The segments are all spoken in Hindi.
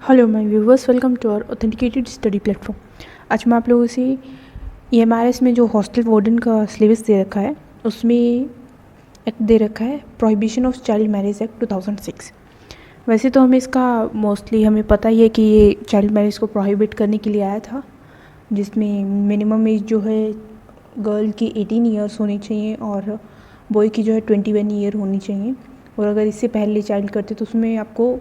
Hello my viewers, welcome to our authenticated study platform. आज मैं आप लोगों से EMRS में जो हॉस्टल वार्डन का सिलेबस दे रखा है उसमें एक्ट दे रखा है prohibition of child marriage act 2006। वैसे तो हमें इसका मोस्टली हमें पता ही है कि ये चाइल्ड मैरिज को प्रोहिबिट करने के लिए आया था, जिसमें मिनिमम एज जो है गर्ल की 18 ईयर्स होनी चाहिए और बॉय की जो है 21 ईयर होनी चाहिए। और अगर इससे पहले चाइल्ड करते तो उसमें आपको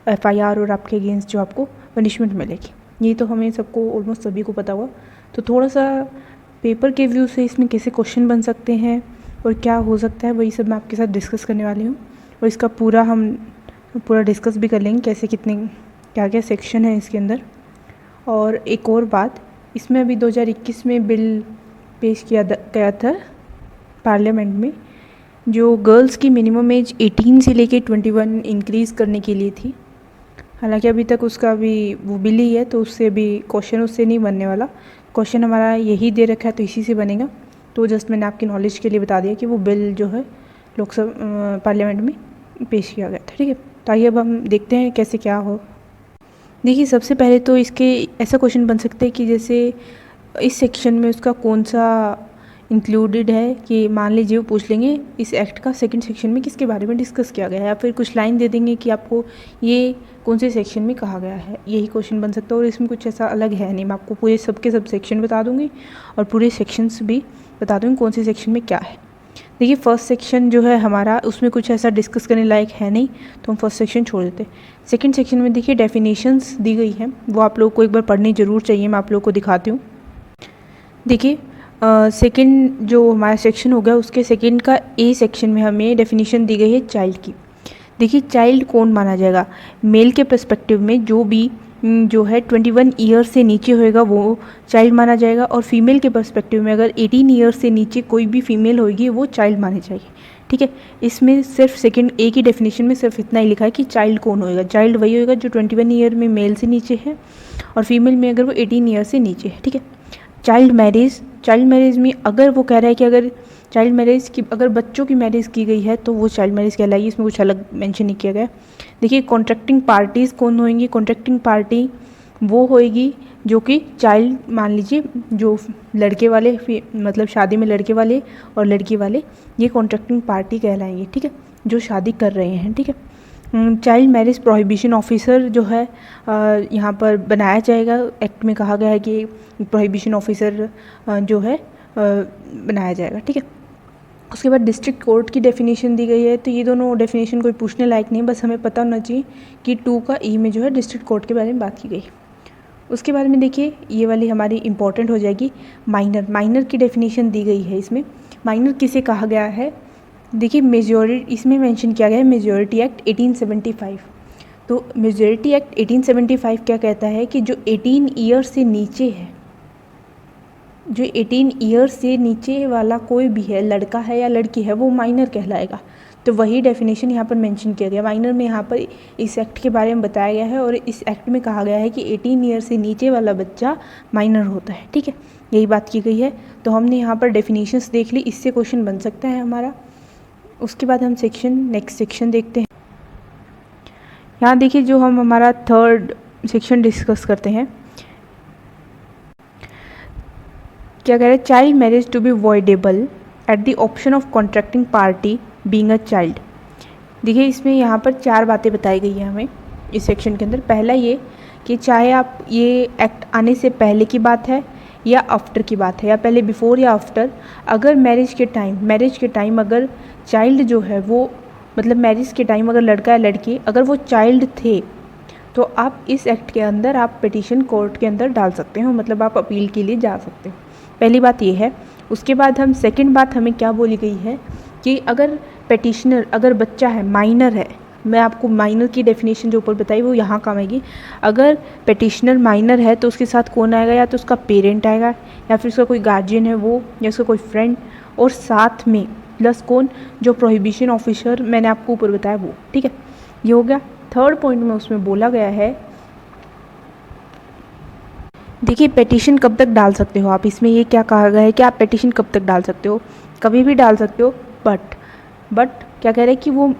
FIR और आपके अगेंस्ट जो आपको पनिशमेंट मिलेगी। ये तो हमें सबको ऑलमोस्ट सभी को पता हुआ। तो थोड़ा सा पेपर के व्यू से इसमें कैसे क्वेश्चन बन सकते हैं और क्या हो सकता है वही सब मैं आपके साथ डिस्कस करने वाली हूँ। और इसका हम पूरा डिस्कस भी कर लेंगे कैसे कितने क्या क्या सेक्शन है इसके अंदर। और एक और बात, इसमें अभी 2021 में बिल पेश किया गया था पार्लियामेंट में, जो गर्ल्स की मिनिमम एज 18 से लेके 21 इंक्रीज़ करने के लिए थी। हालांकि अभी तक उसका भी वो बिल ही है, तो उससे अभी क्वेश्चन उससे नहीं बनने वाला। क्वेश्चन हमारा यही दे रखा है तो इसी से बनेगा। तो जस्ट मैंने आपकी नॉलेज के लिए बता दिया कि वो बिल जो है लोकसभा पार्लियामेंट में पेश किया गया था। ठीक है, तो आइए अब हम देखते हैं कैसे क्या हो। देखिए, सबसे पहले तो इसके ऐसा क्वेश्चन बन सकते हैं कि जैसे इस सेक्शन में उसका कौन सा इंक्लूडेड है, कि मान लीजिए वो पूछ लेंगे इस एक्ट का सेकंड सेक्शन में किसके बारे में डिस्कस किया गया है, या फिर कुछ लाइन दे देंगे कि आपको ये कौन से सेक्शन में कहा गया है। यही क्वेश्चन बन सकता है और इसमें कुछ ऐसा अलग है नहीं। मैं आपको पूरे सबके सब सेक्शन बता दूंगी और पूरे सेक्शंस भी बता दूँगी कौन से सेक्शन में क्या है। देखिए, फर्स्ट सेक्शन जो है हमारा उसमें कुछ ऐसा डिस्कस करने लायक है नहीं, तो हम फर्स्ट सेक्शन छोड़ देते हैं। सेकंड सेक्शन में देखिए डेफिनेशंस दी गई हैं, वो आप लोगों को एक बार पढ़नी ज़रूर चाहिए। मैं आप लोगों को दिखाती हूँ। देखिए, सेकंड जो हमारा सेक्शन हो गया उसके सेकंड का ए सेक्शन में हमें डेफिनेशन दी गई है चाइल्ड की। देखिए, चाइल्ड कौन माना जाएगा। मेल के पर्सपेक्टिव में जो भी जो है 21 ईयर से नीचे होएगा वो चाइल्ड माना जाएगा, और फीमेल के पर्सपेक्टिव में अगर 18 ईयर से नीचे कोई भी फीमेल होगी वो चाइल्ड मानी जाएगी। ठीक है, इसमें सिर्फ सेकंड ए की डेफिनेशन में सिर्फ इतना ही लिखा है कि चाइल्ड कौन होएगा। चाइल्ड वही होएगा जो 21 ईयर में मेल से नीचे है और फीमेल में अगर वो 18 ईयर से नीचे है। ठीक है, चाइल्ड मैरिज में अगर वो कह रहा है कि अगर चाइल्ड मैरिज की अगर बच्चों की मैरिज की गई है तो वो चाइल्ड मैरिज कहलाएगी। इसमें कुछ अलग मेंशन नहीं किया गया। देखिए, कॉन्ट्रैक्टिंग पार्टीज़ कौन होंगी। कॉन्ट्रैक्टिंग पार्टी वो होएगी जो कि चाइल्ड, मान लीजिए जो लड़के वाले मतलब शादी में लड़के वाले और लड़की वाले, ये कॉन्ट्रैक्टिंग पार्टी कहलाएंगे। ठीक है, जो शादी कर रहे हैं। ठीक है, चाइल्ड मैरिज प्रोहिबिशन ऑफिसर जो है यहाँ पर बनाया जाएगा। एक्ट में कहा गया है कि प्रोहिबिशन ऑफिसर जो है बनाया जाएगा। ठीक है, उसके बाद डिस्ट्रिक्ट कोर्ट की डेफिनेशन दी गई है। तो ये दोनों डेफिनेशन कोई पूछने लायक नहीं, बस हमें पता होना चाहिए कि 2 का ई में जो है डिस्ट्रिक्ट कोर्ट के बारे में बात की गई। उसके बाद में देखिए, ये वाली हमारी इंपॉर्टेंट हो जाएगी माइनर की डेफिनेशन दी गई है। इसमें माइनर किसे कहा गया है। देखिए, मेजॉरिटी इसमें मेंशन किया गया है मेजॉरिटी एक्ट 1875। तो मेजॉरिटी एक्ट 1875 क्या कहता है कि जो 18 ईयर से नीचे है, जो 18 ईयर से नीचे वाला कोई भी है, लड़का है या लड़की है, वो माइनर कहलाएगा। तो वही डेफिनेशन यहाँ पर मेंशन किया गया। माइनर में यहाँ पर इस एक्ट के बारे में बताया गया है और इस एक्ट में कहा गया है कि 18 ईयर से नीचे वाला बच्चा माइनर होता है। ठीक है, यही बात की गई है। तो हमने यहाँ पर डेफिनेशंस देख ली, इससे क्वेश्चन बन सकता है हमारा। उसके बाद हम नेक्स्ट सेक्शन देखते हैं। यहाँ देखिए, जो हम हमारा थर्ड सेक्शन डिस्कस करते हैं, क्या कह रहे हैं, child marriage to be voidable at the option of contracting party being a child. देखिए, इसमें यहाँ पर 4 बातें बताई गई हैं हमें इस सेक्शन के अंदर। पहला ये कि चाहे आप ये एक्ट आने से पहले की बात है या आफ्टर की बात है, या पहले बिफोर या आफ्टर, अगर मैरिज के टाइम अगर चाइल्ड जो है वो मतलब मैरिज के टाइम अगर लड़का या लड़की अगर वो चाइल्ड थे, तो आप इस एक्ट के अंदर आप पिटीशन कोर्ट के अंदर डाल सकते हो, मतलब आप अपील के लिए जा सकते हो। पहली बात ये है। उसके बाद हम सेकंड बात हमें क्या बोली गई है कि अगर पेटिशनर अगर बच्चा है, माइनर है, मैं आपको माइनर की डेफिनेशन जो ऊपर बताई वो यहाँ काम आएगी। अगर पेटिशनर माइनर है तो उसके साथ कौन आएगा, या तो उसका पेरेंट आएगा या फिर उसका कोई गार्जियन है वो, या उसका कोई फ्रेंड, और साथ में प्लस कौन, जो प्रोहिबिशन ऑफिसर मैंने आपको ऊपर बताया वो। ठीक है, ये हो गया। थर्ड पॉइंट में उसमें बोला गया है, देखिए पेटिशन कब तक डाल सकते हो आप। इसमें ये क्या कहा गया है कि आप पेटिशन कब तक डाल सकते हो, कभी भी डाल सकते हो, बट क्या कह रहे हैं कि वो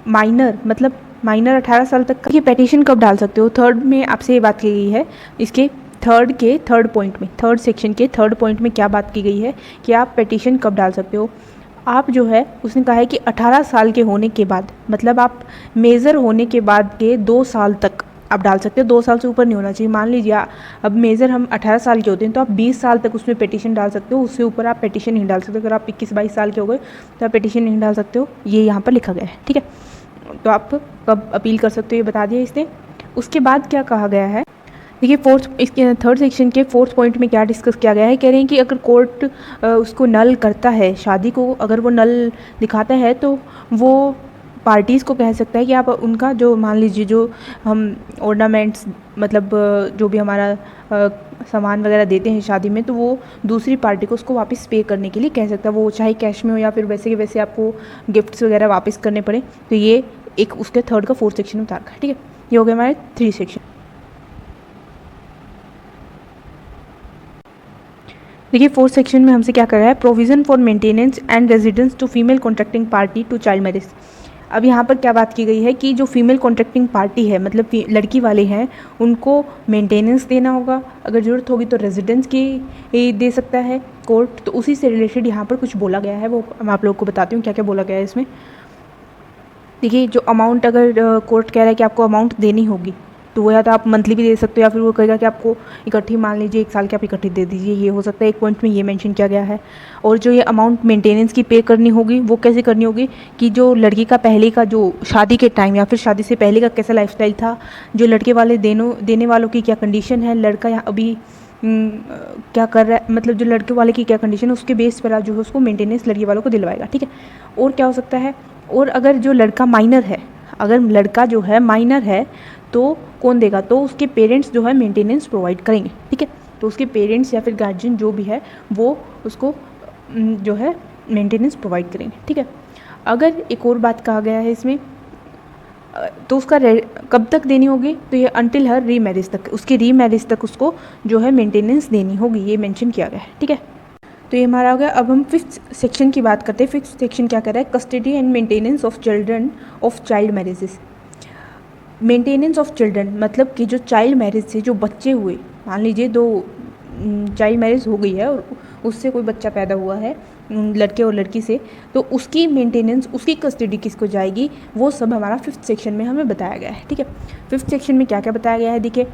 माइनर मतलब माइनर 18 साल तक का, ये पेटिशन कब डाल सकते हो? थर्ड में आपसे ये बात की गई है, इसके थर्ड पॉइंट में, थर्ड सेक्शन के थर्ड पॉइंट में क्या बात की गई है कि आप पेटिशन कब डाल सकते हो? आप जो है उसने कहा है कि 18 साल के होने के बाद, मतलब आप मेज़र होने के बाद के 2 साल तक आप डाल सकते हो। 2 साल से ऊपर नहीं होना चाहिए। मान लीजिए अब मेज़र हम 18 साल के होते हैं तो आप 20 साल तक उसमें पेटिशन डाल सकते हो, उससे ऊपर आप पेटिशन नहीं डाल सकते। अगर आप 21-22 साल के हो गए तो आप पेटिशन नहीं डाल सकते हो, ये यहाँ पर लिखा गया है, ठीक है। तो आप कब अपील कर सकते हो ये बता दिया इसने। उसके बाद क्या कहा गया है, देखिए इसके थर्ड सेक्शन के फोर्थ पॉइंट में क्या डिस्कस किया गया है। कह रहे हैं कि अगर कोर्ट उसको नल करता है, शादी को अगर वो नल दिखाता है तो वो पार्टीज़ को कह सकता है कि आप उनका जो, मान लीजिए जो हम ऑर्नामेंट्स, मतलब जो भी हमारा सामान वगैरह देते हैं शादी में, तो वो दूसरी पार्टी को उसको वापस पे करने के लिए कह सकता है, वो चाहे कैश में हो या फिर वैसे के वैसे आपको गिफ्ट्स वगैरह वापस करने पड़े। तो ये एक उसके थर्ड का फोर्थ सेक्शन में बता रखा है, ठीक है। ये हो गए हमारे 3 सेक्शन। देखिए फोर्थ सेक्शन में हमसे क्या कर रहा है, provision for maintenance and residence to female contracting party to child marriage. अब यहाँ पर क्या बात की गई है कि जो फीमेल कॉन्ट्रैक्टिंग पार्टी है, मतलब लड़की वाले हैं, उनको मेंटेनेंस देना होगा, अगर ज़रूरत होगी तो रेजिडेंस की दे सकता है कोर्ट। तो उसी से रिलेटेड यहाँ पर कुछ बोला गया है, वो मैं आप लोगों को बताती हूँ क्या क्या बोला गया है इसमें। देखिए जो अमाउंट, अगर कोर्ट कह रहा है कि आपको अमाउंट देनी होगी, तो वो या तो आप मंथली भी दे सकते हो या फिर वो कहेगा कि आपको इकट्ठी, मान लीजिए 1 साल की आप इकट्ठी दे दीजिए, ये हो सकता है। एक पॉइंट में ये मेंशन किया गया है। और जो ये अमाउंट मेंटेनेंस की पे करनी होगी, वो कैसे करनी होगी कि जो लड़की का पहले का जो शादी के टाइम या फिर शादी से पहले का कैसा लाइफस्टाइल था, जो लड़के वाले देने वालों की क्या कंडीशन है, लड़का यहाँ अभी क्या कर रहा है, मतलब जो लड़के वाले की क्या कंडीशन है, उसके बेस पर आप जो है उसको मेंटेनेंस लड़की वालों को दिलवाएगा, ठीक है। और क्या हो सकता है, और अगर जो लड़का माइनर है, अगर लड़का जो है माइनर है तो कौन देगा, तो उसके पेरेंट्स जो है मेंटेनेंस प्रोवाइड करेंगे, ठीक है। तो उसके पेरेंट्स या फिर गार्जियन जो भी है वो उसको जो है मेंटेनेंस प्रोवाइड करेंगे, ठीक है। अगर एक और बात कहा गया है इसमें, तो उसका कब तक देनी होगी, तो ये अंटिल हर रीमैरिज तक, उसकी रीमैरिज तक उसको जो है मेंटेनेंस देनी होगी, ये मेंशन किया गया है, ठीक है। तो ये हमारा हो गया। अब हम फिफ्थ सेक्शन की बात करते हैं। फिफ्थ सेक्शन क्या कर रहा है, custody and maintenance of children of child marriages. Maintenance of children मतलब कि जो चाइल्ड मैरिज से जो बच्चे हुए, मान लीजिए 2 चाइल्ड मैरिज हो गई है और उससे कोई बच्चा पैदा हुआ है लड़के और लड़की से, तो उसकी मेंटेनेंस, उसकी कस्टडी किसको जाएगी, वो सब हमारा फिफ्थ सेक्शन में हमें बताया गया है, ठीक है। फिफ्थ सेक्शन में क्या क्या बताया गया है, देखिए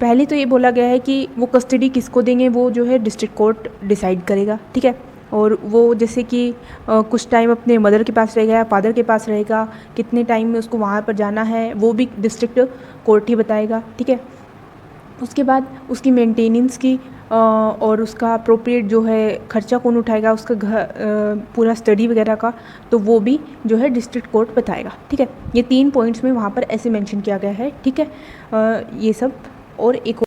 पहले तो ये बोला गया है कि वो कस्टडी किसको देंगे, वो जो है डिस्ट्रिक्ट कोर्ट डिसाइड करेगा, ठीक है। और वो जैसे कि कुछ टाइम अपने मदर के पास रहेगा या फादर के पास रहेगा, कितने टाइम में उसको वहाँ पर जाना है, वो भी डिस्ट्रिक्ट कोर्ट ही बताएगा, ठीक है। उसके बाद उसकी मेंटेनेंस की और उसका अप्रोप्रिएट जो है खर्चा कौन उठाएगा, उसका घर पूरा स्टडी वगैरह का, तो वो भी जो है डिस्ट्रिक्ट कोर्ट बताएगा, ठीक है। ये 3 पॉइंट्स में वहाँ पर ऐसे मेंशन किया गया है, ठीक है। ये सब और एक,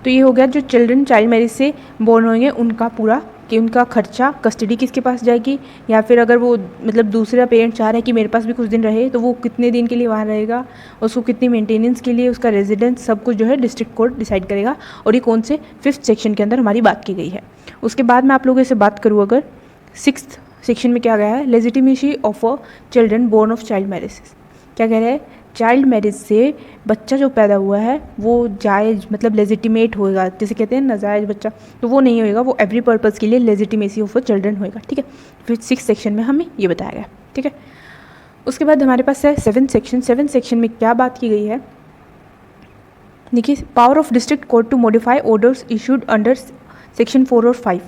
तो ये हो गया जो चिल्ड्रन चाइल्ड मैरिज से बोर्न होंगे उनका पूरा, कि उनका खर्चा, कस्टडी किसके पास जाएगी, या फिर अगर वो मतलब दूसरा पेरेंट चाह रहे हैं कि मेरे पास भी कुछ दिन रहे, तो वो कितने दिन के लिए वहाँ रहेगा, उसको कितनी मेंटेनेंस के लिए, उसका रेजिडेंस, सब कुछ जो है डिस्ट्रिक्ट कोर्ट डिसाइड करेगा। और ये कौन से फिफ्थ सेक्शन के अंदर हमारी बात की गई है। उसके बाद मैं आप लोगों से बात करूँ अगर सिक्स्थ सेक्शन में क्या गया है, legitimacy of a children born of child marriage. क्या कह रहे हैं, चाइल्ड मैरिज से बच्चा जो पैदा हुआ है वो जायज़, मतलब लेजिटिमेट होएगा, जैसे कहते हैं नाजायज़ बच्चा, तो वो नहीं होएगा, वो एवरी पर्पज़ के लिए लेजिटिमेसी ऑफ अ चिल्ड्रन होएगा, ठीक है। फिर 6 सेक्शन में हमें ये बताया गया, ठीक है। उसके बाद हमारे पास है 7 सेक्शन। 7 सेक्शन में क्या बात की गई है, देखिए power of district court to modify orders issued under section 4 और 5।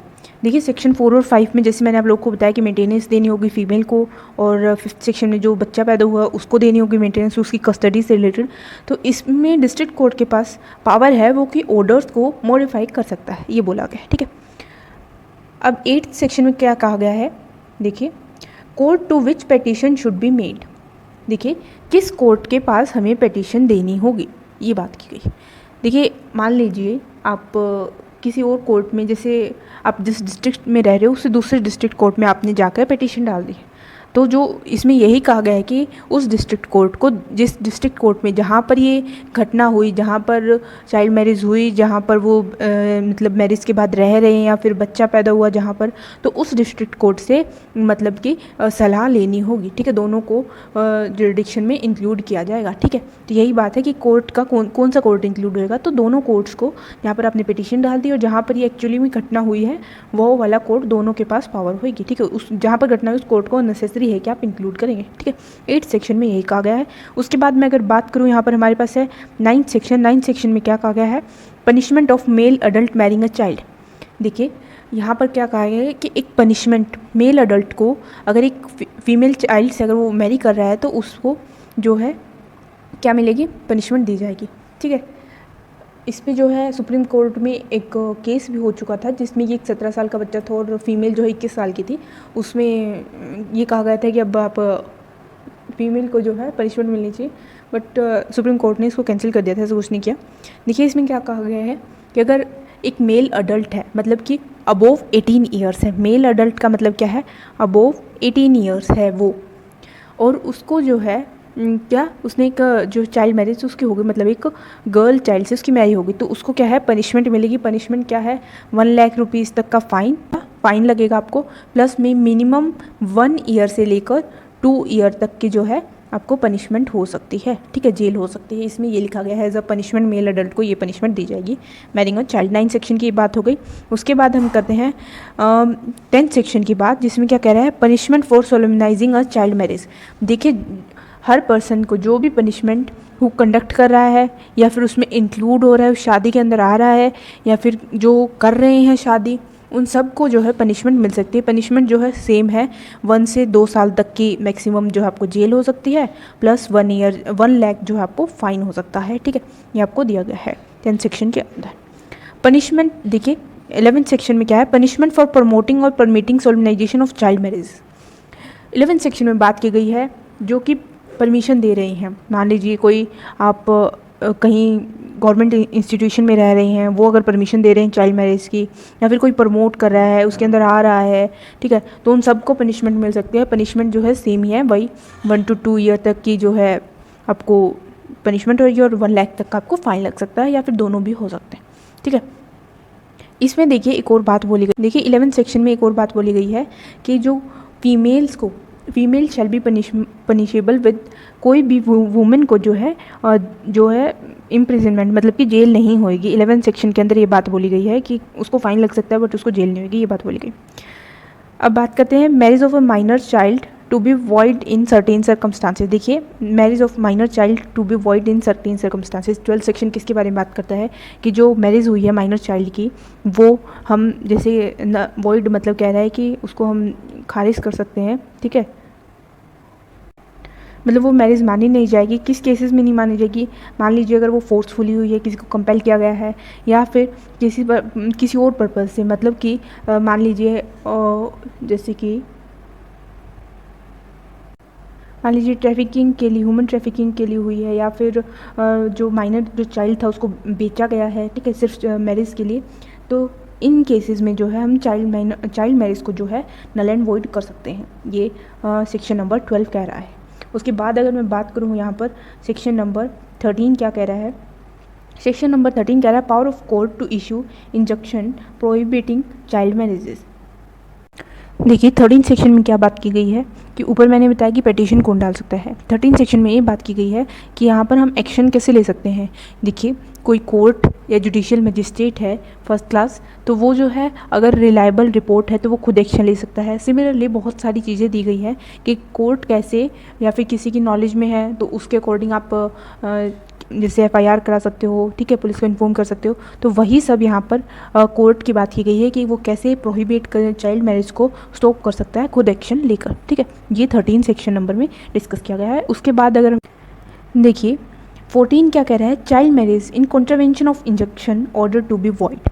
देखिए सेक्शन 4 और 5 में जैसे मैंने आप लोग को बताया कि मेंटेनेंस देनी होगी फीमेल को, और फिफ्थ सेक्शन में जो बच्चा पैदा हुआ उसको देनी होगी मेंटेनेंस, उसकी कस्टडी से रिलेटेड। तो इसमें डिस्ट्रिक्ट कोर्ट के पास पावर है वो कि ऑर्डर्स को मॉडिफाई कर सकता है, ये बोला गया है, ठीक है। अब 8th सेक्शन में क्या कहा गया है, देखिए court to which petition should be made. देखिए किस कोर्ट के पास हमें पेटिशन देनी होगी, ये बात की गई। देखिए मान लीजिए आप किसी और कोर्ट में, जैसे आप जिस डिस्ट्रिक्ट में रह रहे हो उससे दूसरे डिस्ट्रिक्ट कोर्ट में आपने जाकर पेटिशन डाल दी, तो जो इसमें यही कहा गया है कि उस डिस्ट्रिक्ट कोर्ट को, जिस डिस्ट्रिक्ट कोर्ट में जहाँ पर ये घटना हुई, जहाँ पर चाइल्ड मैरिज हुई, जहाँ पर वो मतलब मैरिज के बाद रह रहे हैं या फिर बच्चा पैदा हुआ जहाँ पर, तो उस डिस्ट्रिक्ट कोर्ट से मतलब कि सलाह लेनी होगी। ठीक है, दोनों को जुरिडिक्शन में इंक्लूड किया जाएगा। ठीक है, तो यही बात है कि कोर्ट का कौन सा कोर्ट इंक्लूड होगा, तो दोनों कोर्ट्स को यहाँ पर आपने पिटीशन डाल दी और जहाँ पर ये एक्चुअली में घटना हुई है वो वाला कोर्ट दोनों के पास पावर होगी। ठीक है, उस जहाँ पर घटना हुई उस कोर्ट को नेसेसरी है कि आप इंक्लूड करेंगे। ठीक है, 8th सेक्शन में यही कहा गया है। उसके बाद मैं अगर बात करूँ यहाँ पर हमारे पास है 9th सेक्शन। 9th सेक्शन में क्या कहा गया है, punishment of male adult marrying a child. देखिए यहाँ पर क्या कहा गया है कि एक पनिशमेंट मेल अडल्ट को अगर एक फीमेल चाइल्ड से अगर वो मैरी कर रहा है तो उसको जो है क्या मिलेगी, पनिशमेंट दी जाएगी। ठीक है, इस पे जो है सुप्रीम कोर्ट में एक केस भी हो चुका था जिसमें ये एक 17 साल का बच्चा था और फीमेल जो है 21 साल की थी। उसमें ये कहा गया था कि अब आप फीमेल को जो है पनिशमेंट मिलनी चाहिए, बट सुप्रीम कोर्ट ने इसको कैंसिल कर दिया था, ऐसा कुछ नहीं किया। देखिए इसमें क्या कहा गया है कि अगर एक मेल अडल्ट है, मतलब कि अबोव 18 ईयर्स है, मेल अडल्ट का मतलब क्या है, अबोव 18 ईयर्स है वो, और उसको जो है क्या उसने एक जो चाइल्ड मैरिज उसकी होगी, मतलब एक गर्ल चाइल्ड से उसकी मैरी होगी, तो उसको क्या है पनिशमेंट मिलेगी। पनिशमेंट क्या है, 1 लाख रुपीज़ तक का फाइन लगेगा आपको, प्लस में मिनिमम 1 ईयर से लेकर 2 ईयर तक की जो है आपको पनिशमेंट हो सकती है। ठीक है, जेल हो सकती है। इसमें ये लिखा गया है as a punishment male adult को ये पनिशमेंट दी जाएगी मैरिंग अ चाइल्ड। 9 सेक्शन की बात हो गई। उसके बाद हम करते हैं 10th सेक्शन की बात, जिसमें क्या कह रहा है, punishment for solemnizing a child marriage. देखिए हर पर्सन को जो भी पनिशमेंट हु कंडक्ट कर रहा है या फिर उसमें इंक्लूड हो रहा है, शादी के अंदर आ रहा है या फिर जो कर रहे हैं शादी, उन सब को जो है पनिशमेंट मिल सकती है। पनिशमेंट जो है सेम है, 1 से 2 साल तक की मैक्सिमम जो है आपको जेल हो सकती है, प्लस 1 लाख जो है आपको फाइन हो सकता है। ठीक है, ये आपको दिया गया है 10th सेक्शन के अंदर। पनिशमेंट देखिए 11th सेक्शन में क्या है, पनिशमेंट फॉर प्रमोटिंग और permitting solemnization of child marriage. 11th section में बात की गई है जो कि परमिशन दे रही हैं। मान लीजिए कोई आप कहीं गवर्नमेंट इंस्टीट्यूशन में रह रहे हैं, वो अगर परमिशन दे रहे हैं चाइल्ड मैरिज की, या फिर कोई प्रमोट कर रहा है उसके अंदर आ रहा है, ठीक है, तो उन सबको पनिशमेंट मिल सकती है। पनिशमेंट जो है सेम ही है, वही 1 to 2 ईयर तक की जो है आपको पनिशमेंट होगी और 1 लाख तक का आपको फाइन लग सकता है, या फिर दोनों भी हो सकते हैं। ठीक है, इसमें देखिए एक और बात बोली गई, देखिए 11th सेक्शन में एक और बात बोली गई है कि जो female shall be punishable with, कोई भी वुमेन को जो है इम्प्रिजनमेंट मतलब कि जेल नहीं होएगी। 11th सेक्शन के अंदर ये बात बोली गई है कि उसको फाइन लग सकता है बट उसको जेल नहीं होगी, ये बात बोली गई। अब बात करते हैं marriage of a minor child to be void in certain circumstances. देखिए marriage of minor child to be void in certain circumstances. 12th section किसके बारे में बात करता है कि जो मैरिज हुई है माइनर चाइल्ड की, वो हम जैसे वॉइड मतलब कह रहा है कि उसको हम खारिज कर सकते हैं। ठीक है, मतलब वो मैरिज मानी नहीं जाएगी। किस केसेस में नहीं मानी जाएगी, मान लीजिए अगर वो फोर्सफुली हुई है, किसी को कंपेल किया गया है, या फिर किसी और पर्पज़ से, मतलब कि मान लीजिए जैसे कि मान लीजिए ट्रैफिकिंग के लिए, ह्यूमन ट्रैफिकिंग के लिए हुई है, या फिर जो माइनर जो चाइल्ड था उसको बेचा गया है, ठीक है, सिर्फ मैरिज के लिए, तो इन केसेस में जो है हम चाइल्ड मैरिज को जो है नल एंड वॉइड कर सकते हैं। ये सेक्शन नंबर 12 कह रहा है। उसके बाद अगर मैं बात करूँ यहाँ पर सेक्शन नंबर 13 क्या कह रहा है, सेक्शन नंबर 13 कह रहा है power of court to issue injunction prohibiting child marriages. देखिए 13 सेक्शन में क्या बात की गई है कि ऊपर मैंने बताया कि पिटीशन कौन डाल सकता है। 13 सेक्शन में ये बात की गई है कि यहाँ पर हम एक्शन कैसे ले सकते हैं। देखिए कोई कोर्ट या जुडिशियल मजिस्ट्रेट है फर्स्ट क्लास, तो वो जो है अगर रिलायबल रिपोर्ट है तो वो खुद एक्शन ले सकता है। सिमिलरली बहुत सारी चीज़ें दी गई है कि कोर्ट कैसे, या फिर किसी की नॉलेज में है तो उसके अकॉर्डिंग आप जैसे FIR करा सकते हो, ठीक है, पुलिस को इन्फॉर्म कर सकते हो। तो वही सब यहाँ पर कोर्ट की बात की गई है कि वो कैसे प्रोहिबिट कर चाइल्ड मैरिज को स्टॉप कर सकता है खुद एक्शन लेकर। ठीक है, ये 13 सेक्शन नंबर में डिस्कस किया गया है। उसके बाद अगर देखिए 14 क्या कह रहा है, child marriage in contravention of injunction order to be void.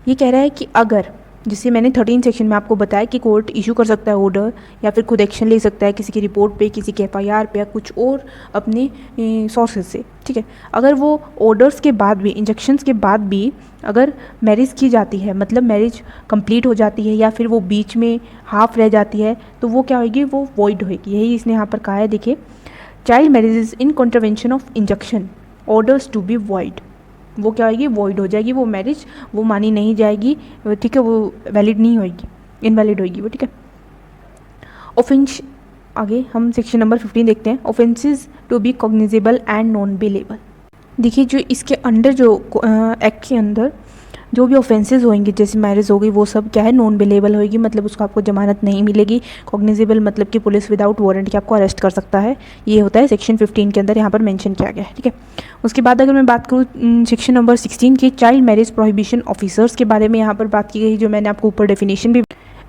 ये कह रहा है कि अगर जिससे मैंने 13 सेक्शन में आपको बताया कि कोर्ट इशू कर सकता है ऑर्डर या फिर खुद एक्शन ले सकता है किसी की रिपोर्ट पे, किसी के एफआईआर पे या कुछ और अपने सोर्सेज से, ठीक है। अगर वो ऑर्डर्स के बाद भी, इंजक्शंस के बाद भी अगर मैरिज की जाती है, मतलब मैरिज कंप्लीट हो जाती है या फिर वो बीच में हाफ रह जाती है, तो वो क्या होगी, वो वॉइड होगी। यही इसने यहाँ पर कहा है, देखिए, child marriage in contravention of injunction orders to be void. वो क्या होगी, वॉइड हो जाएगी, वो मैरिज वो मानी नहीं जाएगी, ठीक है, वो वैलिड नहीं होगी, इनवैलिड होगी वो, ठीक है। ऑफेंस, आगे हम सेक्शन नंबर 15 देखते हैं, offences to be cognizable and non bailable. देखिए, जो इसके अंडर जो एक्ट के अंदर जो भी ऑफेंसेस होंगे, जैसे मैरिज हो गई, वो सब क्या है, नॉन बेलेबल होगी, मतलब उसको आपको जमानत नहीं मिलेगी। कॉग्निजेबल मतलब कि पुलिस विदाउट वारंट के आपको अरेस्ट कर सकता है। ये होता है सेक्शन 15 के अंदर यहाँ पर मेंशन किया गया है, ठीक है। उसके बाद अगर मैं बात करूँ सेक्शन नंबर 16 की चाइल्ड मैरिज प्रोहिबिशन ऑफिसर्स के बारे में, यहाँ पर बात की गई, जो मैंने आपको ऊपर डेफिनेशन भी,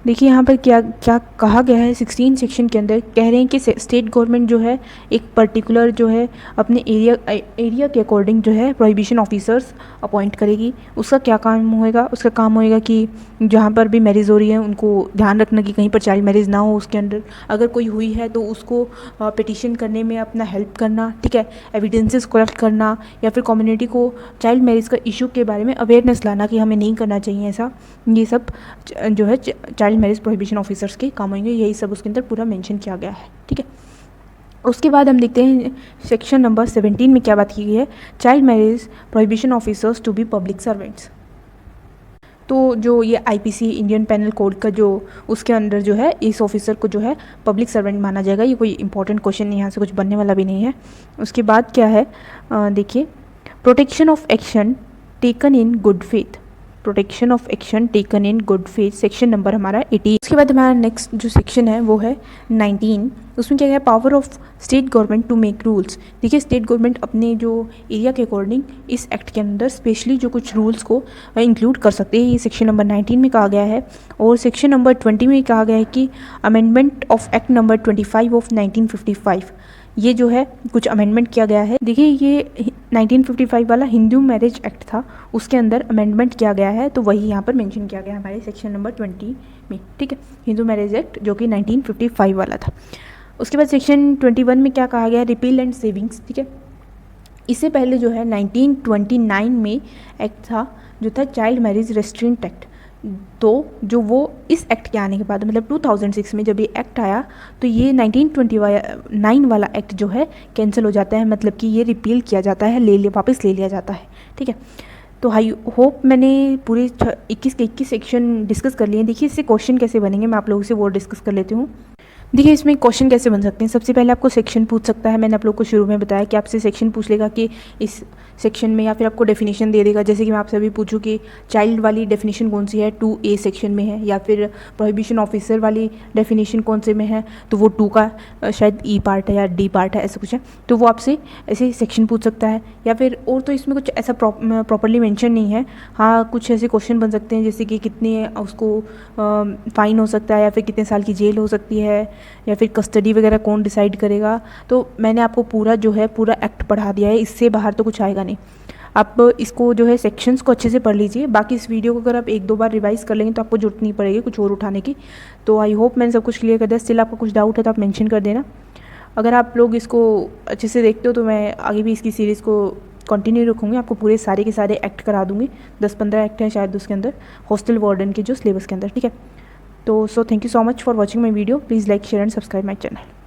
देखिए यहाँ पर क्या क्या कहा गया है 16 सेक्शन के अंदर। कह रहे हैं कि स्टेट गवर्नमेंट जो है एक पर्टिकुलर जो है अपने एरिया के अकॉर्डिंग जो है प्रोहिबिशन ऑफिसर्स अपॉइंट करेगी। उसका क्या काम होएगा, उसका काम होएगा कि जहाँ पर भी मैरिज हो रही है उनको ध्यान रखना कि कहीं पर चाइल्ड मैरिज ना हो। उसके अंदर अगर कोई हुई है तो उसको पिटिशन करने में अपना हेल्प करना, ठीक है, एविडेंसेस कलेक्ट करना, या फिर कम्युनिटी को चाइल्ड मैरिज का इशू के बारे में अवेयरनेस लाना कि हमें नहीं करना चाहिए ऐसा। ये सब जो है चाइल्ड मैरिज प्रोहिबिशन ऑफिसर्स के काम होंगे। यही सब उसके अंदर पूरा मेंशन किया गया है, ठीक है। उसके बाद हम देखते हैं सेक्शन नंबर 17 में क्या बात की गई है, child marriage prohibition officers to be public servants. तो जो ये आईपीसी इंडियन पेनल कोड का जो उसके अंदर जो है इस ऑफिसर को जो है पब्लिक सर्वेंट माना जाएगा। ये कोई इंपॉर्टेंट क्वेश्चन नहीं, यहाँ से कुछ बनने वाला भी नहीं है। उसके बाद क्या है, देखिए, protection of action taken in good faith, protection of action taken in good faith, section number हमारा 18। उसके बाद हमारा नेक्स्ट जो सेक्शन है वो है 19। उसमें क्या है, power of state government to make rules. देखिए, स्टेट गवर्नमेंट अपने जो एरिया के अकॉर्डिंग इस एक्ट के अंदर स्पेशली जो कुछ रूल्स को इंक्लूड कर सकते हैं। ये सेक्शन नंबर 19 में कहा गया है। और सेक्शन नंबर 20 में कहा गया है कि amendment of act number 25 of 1955, ये जो है कुछ अमेंडमेंट किया गया है। देखिए, ये 1955 वाला हिंदू मैरिज एक्ट था, उसके अंदर अमेंडमेंट किया गया है, तो वही यहाँ पर मेंशन किया गया है हमारे सेक्शन नंबर 20 में, ठीक है। हिंदू मैरिज एक्ट जो कि 1955 वाला था। उसके बाद सेक्शन 21 में क्या कहा गया है, रिपील एंड सेविंग्स, ठीक है। इससे पहले जो है 1929 में एक्ट था जो था चाइल्ड मैरिज रेस्ट्रेंट एक्ट। तो जो वो इस एक्ट के आने के बाद, मतलब 2006 में जब ये एक्ट आया, तो ये 1929 वाला एक्ट जो है कैंसिल हो जाता है, मतलब कि ये रिपील किया जाता है, वापस ले लिया जाता है, ठीक है। तो आई होप मैंने पूरे 21 के 21 सेक्शन डिस्कस कर लिए। देखिए, इससे क्वेश्चन कैसे बनेंगे मैं आप लोगों से वो डिस्कस कर लेती हूँ। देखिए, इसमें क्वेश्चन कैसे बन सकते हैं। सबसे पहले आपको सेक्शन पूछ सकता है, मैंने आप लोग को शुरू में बताया कि आपसे सेक्शन पूछ लेगा कि इस सेक्शन में, या फिर आपको डेफिनेशन दे देगा। जैसे कि मैं आपसे अभी पूछूं कि चाइल्ड वाली डेफिनेशन कौन सी है, 2A सेक्शन में है, या फिर प्रोहिबिशन ऑफिसर वाली डेफिनेशन कौन से में है, तो वो 2 का शायद E पार्ट है या D पार्ट है, ऐसा कुछ है। तो वो आपसे ऐसे सेक्शन पूछ सकता है, या फिर और तो इसमें कुछ ऐसा प्रॉपरली मेंशन नहीं है। हाँ, कुछ ऐसे क्वेश्चन बन सकते हैं जैसे कि कितने उसको फाइन हो सकता है, या फिर कितने साल की जेल हो सकती है, या फिर कस्टडी वगैरह कौन डिसाइड करेगा। तो मैंने आपको पूरा जो है पूरा एक्ट पढ़ा दिया है, इससे बाहर तो कुछ आएगा नहीं। आप इसको जो है सेक्शंस को अच्छे से पढ़ लीजिए। बाकी इस वीडियो को अगर आप 1-2 बार रिवाइज कर लेंगे तो आपको जरूरत नहीं पड़ेगी कुछ और उठाने की। तो आई होप मैंने सब कुछ क्लियर कर दिया। स्टिल आपका कुछ डाउट है तो आप मेंशन कर देना। अगर आप लोग इसको अच्छे से देखते हो तो मैं आगे भी इसकी सीरीज़ को कंटिन्यू रखूँगी, आपको पूरे सारे के सारे एक्ट करा दूँगी। 10-15 एक्ट हैं शायद उसके अंदर, हॉस्टल वार्डन के जो सिलेबस के अंदर, ठीक है। तो so thank you so much for watching my video. Please like, share and subscribe my channel.